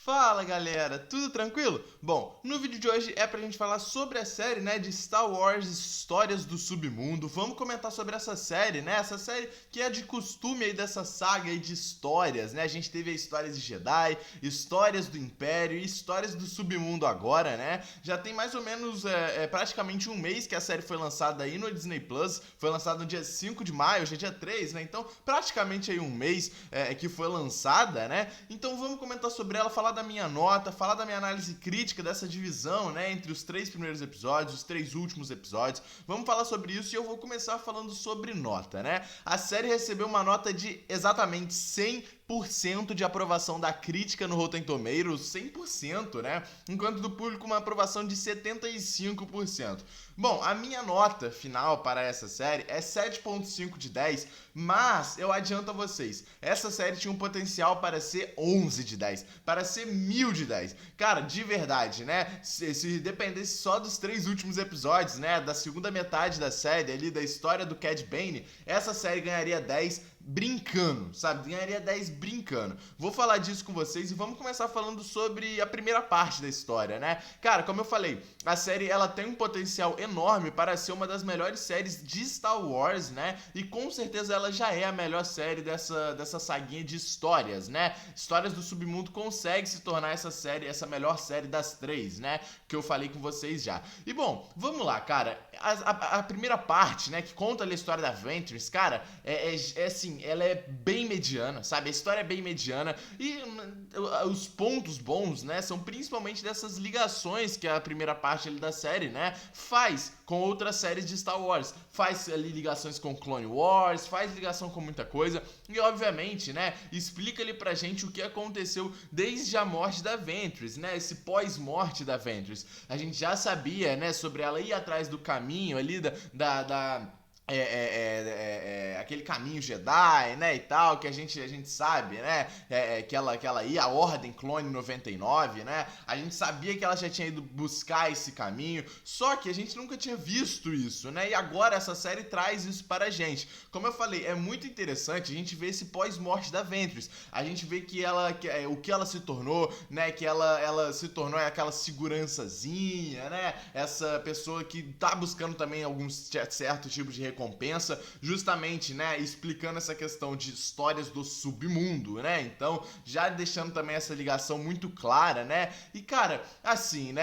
Fala galera, tudo tranquilo? Bom, no vídeo de hoje é pra gente falar sobre a série, de Star Wars Histórias do Submundo. Vamos comentar sobre essa série, essa série que é de costume aí dessa saga aí de histórias, A gente teve histórias de Jedi, histórias do Império e histórias do Submundo agora, Já tem mais ou menos praticamente um mês que a série foi lançada aí no Disney Plus, foi lançada no dia 5 de maio, hoje é dia 3, Então praticamente aí um mês que foi lançada, Então vamos comentar sobre ela, falar da minha nota, falar da minha análise crítica dessa divisão, entre os 3 primeiros episódios, os 3 últimos episódios. Vamos falar sobre isso e eu vou começar falando sobre nota, A série recebeu uma nota de exatamente 100% de aprovação da crítica no Rotten Tomatoes, 100%, Enquanto do público uma aprovação de 75%. Bom, a minha nota final para essa série é 7.5 de 10, mas eu adianto a vocês, essa série tinha um potencial para ser 11 de 10, para ser 1000 de 10. Cara, de verdade, Se dependesse só dos 3 últimos episódios, da segunda metade da série ali, da história do Cad Bane, essa série ganharia 10 brincando, sabe? Ganharia 10 brincando. Vou falar disso com vocês e vamos começar falando sobre a primeira parte da história, Cara, como eu falei, a série ela tem um potencial enorme para ser uma das melhores séries de Star Wars, E com certeza ela já é a melhor série dessa saguinha de histórias, Histórias do Submundo consegue se tornar essa série, essa melhor série das 3, Que eu falei com vocês já. E bom, vamos lá, cara. A primeira parte, que conta ali a história da Ventress, cara, é assim, ela é bem mediana, sabe? A história é bem mediana e os pontos bons, são principalmente dessas ligações que a primeira parte ali da série, faz com outras séries de Star Wars. Faz ali ligações com Clone Wars, faz ligação com muita coisa e, obviamente, explica ali pra gente o que aconteceu desde a morte da Ventress, Esse pós-morte da Ventress. A gente já sabia, sobre ela ir atrás do caminho ali aquele caminho Jedi, e tal, que a gente sabe, que ela ia à Ordem Clone 99, A gente sabia que ela já tinha ido buscar esse caminho, só que a gente nunca tinha visto isso, E agora essa série traz isso para a gente. Como eu falei, é muito interessante a gente ver esse pós-morte da Ventress. A gente vê que o que ela se tornou, que ela se tornou aquela segurançazinha, Essa pessoa que tá buscando também alguns certos tipos de recompensa, justamente, explicando essa questão de histórias do submundo, Então, já deixando também essa ligação muito clara, E, cara, assim,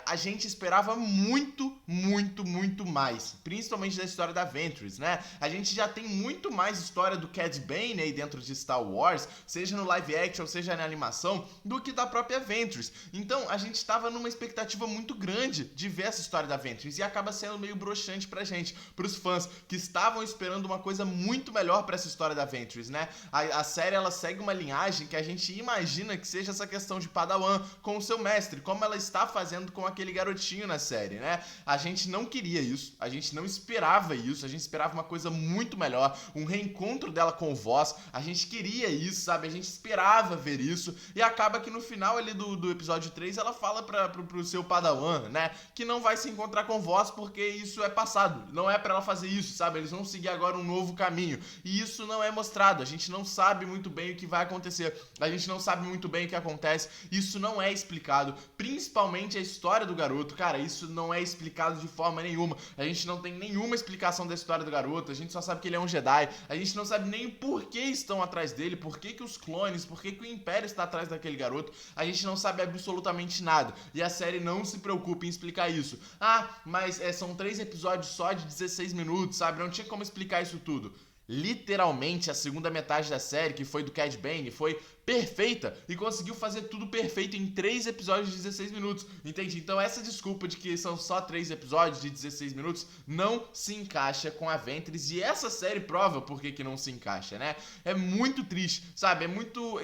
a gente esperava muito, muito, muito mais, principalmente da história da Ventress, A gente já tem muito mais história do Cad Bane aí dentro de Star Wars, seja no live action, seja na animação, do que da própria Ventress. Então, a gente tava numa expectativa muito grande de ver essa história da Ventress e acaba sendo meio broxante pra gente, pros fãs que estavam esperando uma coisa muito melhor pra essa história da Ventress, A série, ela segue uma linhagem que a gente imagina que seja essa questão de Padawan com o seu mestre, como ela está fazendo com aquele garotinho na série, A gente não queria isso, a gente não esperava isso, a gente esperava uma coisa muito melhor, um reencontro dela com o Voss, a gente queria isso, sabe? A gente esperava ver isso, e acaba que no final ali do episódio 3, ela fala pro seu Padawan, que não vai se encontrar com o Voss porque isso é passado, não é pra ela fazer isso, sabe? Eles vão seguir agora um novo caminho, e isso não é mostrado, a gente não sabe muito bem o que vai acontecer, a gente não sabe muito bem o que acontece, isso não é explicado, principalmente a história do garoto, cara, isso não é explicado de forma nenhuma, a gente não tem nenhuma explicação da história do garoto, a gente só sabe que ele é um Jedi, a gente não sabe nem por que estão atrás dele, por que os clones, por que o Império está atrás daquele garoto, a gente não sabe absolutamente nada, e a série não se preocupa em explicar isso. Mas são 3 episódios só de 16 minutos, sabe? Não tinha como explicar isso tudo. Literalmente, a segunda metade da série, que foi do Cad Bane, foi perfeita e conseguiu fazer tudo perfeito em 3 episódios de 16 minutos, entende? Então essa desculpa de que são só 3 episódios de 16 minutos não se encaixa com a Ventress, e essa série prova por que não se encaixa, É muito triste, sabe? É muito,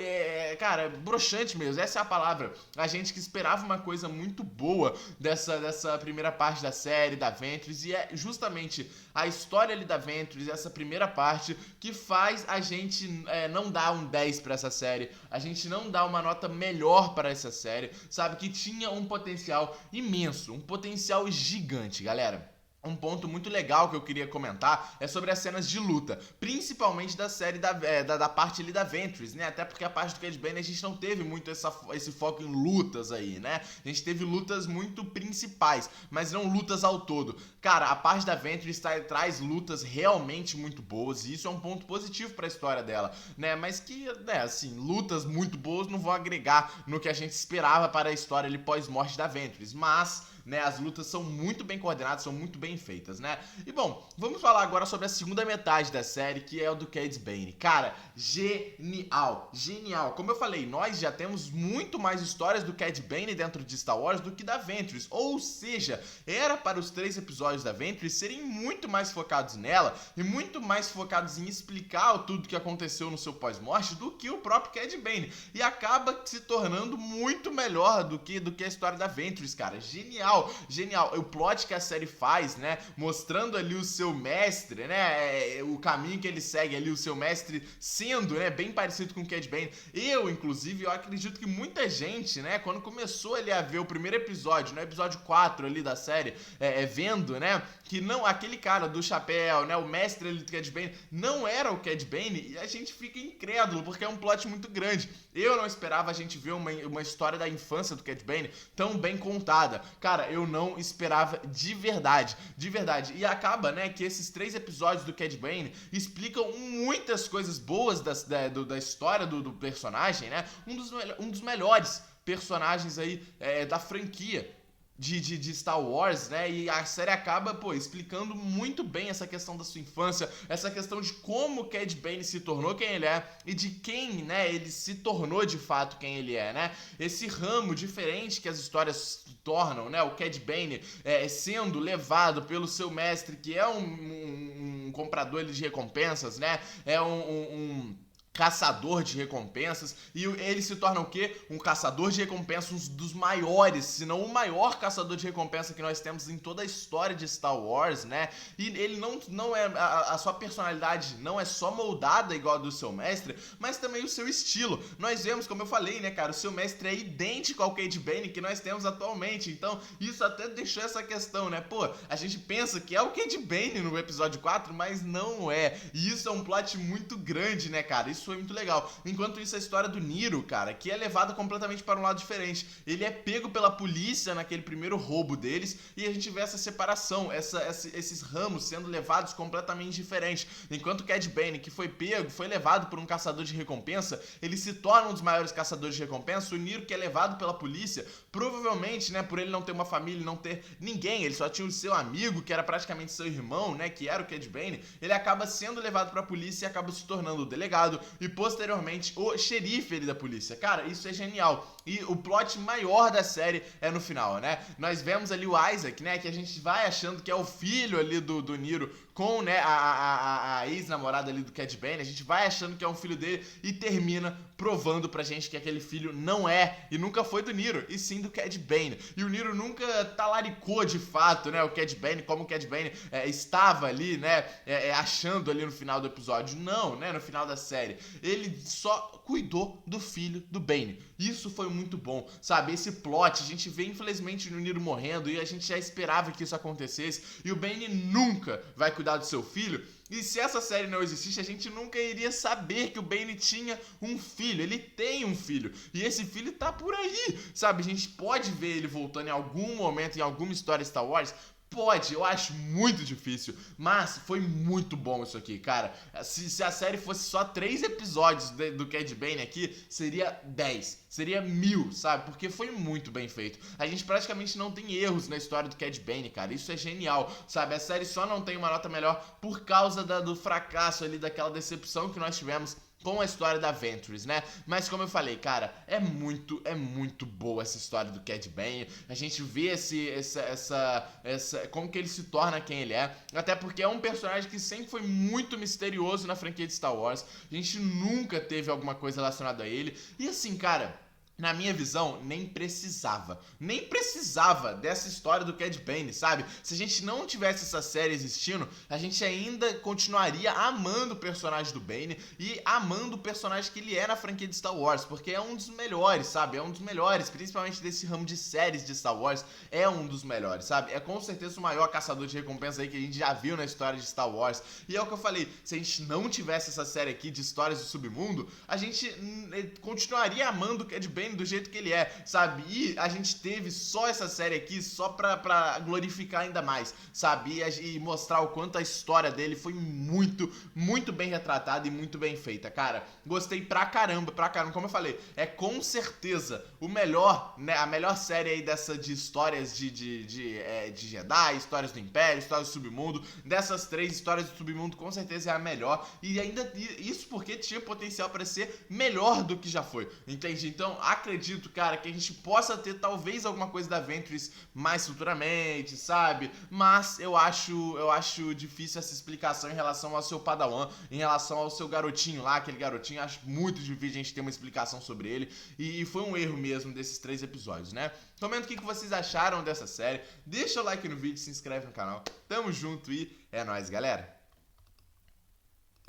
cara, broxante mesmo, essa é a palavra. A gente que esperava uma coisa muito boa dessa primeira parte da série, da Ventress, e é justamente a história ali da Ventress, essa primeira parte, que faz a gente não dar um 10 pra essa série, a gente não dá uma nota melhor para essa série, sabe? Que tinha um potencial imenso, um potencial gigante, galera. um ponto muito legal que eu queria comentar é sobre as cenas de luta, principalmente da série da parte ali da Ventress, né? Até porque a parte do Cad Bane a gente não teve muito esse foco em lutas aí, né? A gente teve lutas muito principais, mas não lutas ao todo. Cara, a parte da Ventress traz lutas realmente muito boas e isso é um ponto positivo pra história dela, né? Mas que, né, assim, lutas muito boas não vão agregar no que a gente esperava para a história ali pós-morte da Ventress, mas, né, as lutas são muito bem coordenadas, são muito bem feitas, né? E bom, vamos falar agora sobre a segunda metade da série, que é o do Cad Bane. Cara, genial, genial. Como eu falei, nós já temos muito mais histórias do Cad Bane dentro de Star Wars do que da Ventress, ou seja, era para os 3 episódios da Ventress serem muito mais focados nela e muito mais focados em explicar tudo que aconteceu no seu pós-morte do que o próprio Cad Bane. E acaba se tornando muito melhor do que a história da Ventress, cara. Genial, genial. O plot que a série faz, né, mostrando ali o seu mestre, né, o caminho que ele segue ali, o seu mestre sendo, né, bem parecido com o Cad Bane. Inclusive, eu acredito que muita gente, né, quando começou ali a ver o primeiro episódio, no episódio 4 ali da série, vendo, né, que não, aquele cara do chapéu, né, o mestre ali do Cad Bane, não era o Cad Bane, e a gente fica incrédulo, porque é um plot muito grande. Eu não esperava a gente ver uma história da infância do Cad Bane tão bem contada. Cara, eu não esperava de verdade, de verdade. E acaba, né, que esses 3 episódios do Cad Bane explicam muitas coisas boas da história do personagem, né? Um dos melhores personagens aí da franquia de Star Wars, né? E a série acaba, explicando muito bem essa questão da sua infância, essa questão de como o Cad Bane se tornou quem ele é e de quem, né, ele se tornou de fato quem ele é, né? Esse ramo diferente que as histórias tornam, né? O Cad Bane sendo levado pelo seu mestre, que é um comprador de recompensas, né? É um caçador de recompensas, e ele se torna o quê? Um caçador de recompensas, um dos maiores, se não o maior caçador de recompensa que nós temos em toda a história de Star Wars, né? E ele não é, a sua personalidade não é só moldada igual a do seu mestre, mas também o seu estilo. Nós vemos, como eu falei, né, cara, o seu mestre é idêntico ao Cad Bane que nós temos atualmente, então isso até deixou essa questão, né? A gente pensa que é o Cad Bane no episódio 4, mas não é, e isso é um plot muito grande, né, cara? Isso foi muito legal. Enquanto isso, a história do Nero, cara, que é levada completamente para um lado diferente. Ele é pego pela polícia naquele primeiro roubo deles e a gente vê essa separação, esses ramos sendo levados completamente diferentes. Enquanto o Cad Bane, que foi pego, foi levado por um caçador de recompensa, ele se torna um dos maiores caçadores de recompensa. O Nero, que é levado pela polícia, provavelmente, né, por ele não ter uma família, não ter ninguém, ele só tinha o seu amigo, que era praticamente seu irmão, né, que era o Cad Bane, ele acaba sendo levado pra polícia e acaba se tornando o delegado e posteriormente o xerife ali da polícia. Cara, isso é genial. E o plot maior da série é no final, né? Nós vemos ali o Isaac, né, que a gente vai achando que é o filho ali do Nero com, né, a ex-namorada ali do Cad Bane, a gente vai achando que é um filho dele e termina provando pra gente que aquele filho não é e nunca foi do Nero, e sim do Cad Bane. E o Nero nunca talaricou de fato, né, o Cad Bane, como o Cad Bane estava ali, né, achando ali no final do episódio. Não, né, no final da série. Ele só cuidou do filho do Bane. Isso foi muito bom, sabe? Esse plot, a gente vê infelizmente o Nero morrendo e a gente já esperava que isso acontecesse, e o Bane nunca vai cuidar do seu filho. E se essa série não existisse, a gente nunca iria saber que o Bane tinha um filho. Ele tem um filho. E esse filho tá por aí, sabe? A gente pode ver ele voltando em algum momento, em alguma história Star Wars. Pode, eu acho muito difícil, mas foi muito bom isso aqui, cara. Se a série fosse só 3 episódios do Cad Bane aqui, seria 10, seria 1000, sabe? Porque foi muito bem feito. A gente praticamente não tem erros na história do Cad Bane, cara. Isso é genial, sabe? A série só não tem uma nota melhor por causa do fracasso ali, daquela decepção que nós tivemos com a história da Ventress, né? Mas como eu falei, cara, é muito boa essa história do Cad Bane. A gente vê como que ele se torna quem ele é. Até porque é um personagem que sempre foi muito misterioso na franquia de Star Wars. A gente nunca teve alguma coisa relacionada a ele. E assim, cara, Na minha visão, nem precisava. Nem precisava dessa história do Cad Bane, sabe? Se a gente não tivesse essa série existindo, a gente ainda continuaria amando o personagem do Bane e amando o personagem que ele é na franquia de Star Wars, porque é um dos melhores, sabe? É um dos melhores, principalmente desse ramo de séries de Star Wars, é um dos melhores, sabe? É com certeza o maior caçador de recompensa aí que a gente já viu na história de Star Wars. E é o que eu falei, se a gente não tivesse essa série aqui de histórias do submundo, a gente continuaria amando o Cad Bane do jeito que ele é, sabe? E a gente teve só essa série aqui só pra glorificar ainda mais, sabe? E mostrar o quanto a história dele foi muito, muito bem retratada e muito bem feita, cara. Gostei pra caramba, como eu falei, é com certeza o melhor, né, a melhor série aí dessa de histórias de Jedi, histórias do Império, histórias do Submundo. Dessas 3 histórias do Submundo, com certeza é a melhor. E ainda isso porque tinha potencial para ser melhor do que já foi, entende? Então acredito, cara, que a gente possa ter talvez alguma coisa da Ventress mais futuramente, sabe? Mas eu acho difícil essa explicação em relação ao seu Padawan, em relação ao seu garotinho lá, aquele garotinho. Acho muito difícil a gente ter uma explicação sobre ele. E foi um erro mesmo desses 3 episódios, né? Comenta o que vocês acharam dessa série. Deixa o like no vídeo, se inscreve no canal. Tamo junto e é nóis, galera!